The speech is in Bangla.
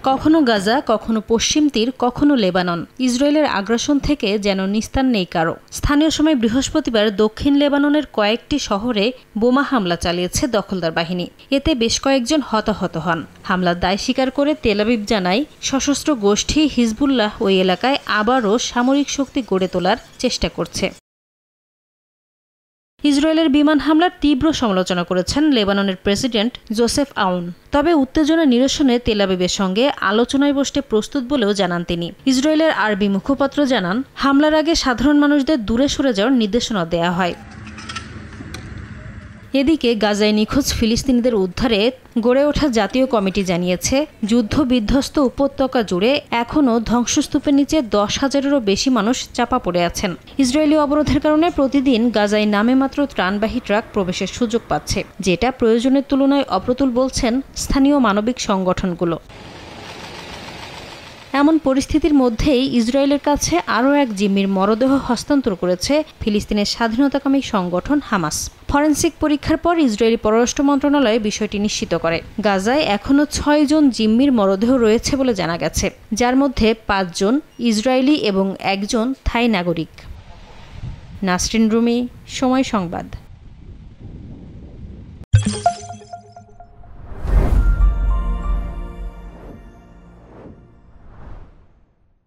কখনো গাজা, কখনো পশ্চিম তীর, কখনো লেবানন। ইসরায়েলের আগ্রাসন থেকে যেন নিস্তার নেই কারো। স্থানীয় সময় বৃহস্পতিবার দক্ষিণ লেবাননের কয়েকটি শহরে বোমা হামলা চালিয়েছে দখলদার বাহিনী। এতে বেশ কয়েকজন হতাহত হন। হামলার দায় স্বীকার করে তেল আবিব জানায়, সশস্ত্র গোষ্ঠী হিজবুল্লাহ ওই এলাকায় আবারও সামরিক শক্তি গড়ে তোলার চেষ্টা করছে। ইসরায়েলের বিমান হামলার তীব্র সমালোচনা করেছেন লেবাননের প্রেসিডেন্ট জোসেফ আউন। তবে উত্তেজনা নিরসনে তেল আবিবের সঙ্গে আলোচনায় বসতে প্রস্তুত বলেও জানান তিনি। ইসরায়েলের আরবি মুখপাত্র জানান, হামলার আগে সাধারণ মানুষদের দূরে সরে যাওয়ার নির্দেশনা দেওয়া হয়। এদিকে গাজায় নিখোঁজ ফিলিস্তিনিদের উদ্ধারে গড়ে ওঠা জাতীয় কমিটি জানিয়েছে, যুদ্ধ বিধ্বস্ত উপত্যকা জুড়ে এখনও ধ্বংসস্তূপের নিচে 10,000-এরও বেশি মানুষ চাপা পড়ে আছেন। ইসরায়েলি অবরোধের কারণে প্রতিদিন গাজায় নামে মাত্র ত্রাণবাহী ট্রাক প্রবেশের সুযোগ পাচ্ছে, যেটা প্রয়োজনের তুলনায় অপ্রতুল বলছেন স্থানীয় মানবিক সংগঠনগুলো। এমন পরিস্থিতির মধ্যেই ইসরায়েলের কাছে আরও এক জিম্মির মরদেহ হস্তান্তর করেছে ফিলিস্তিনের স্বাধীনতাকামী সংগঠন হামাস। ফরেনসিক পরীক্ষার পর ইসরায়েলি পররাষ্ট্র মন্ত্রণালয় বিষয়টি নিশ্চিত করে। গাজায় এখনও 6 জন জিম্মির মরদেহ রয়েছে বলে জানা গেছে, যার মধ্যে 5 জন ইসরায়েলি এবং 1 জন থাই নাগরিক। নাসরিন রুমি, সময় সংবাদ।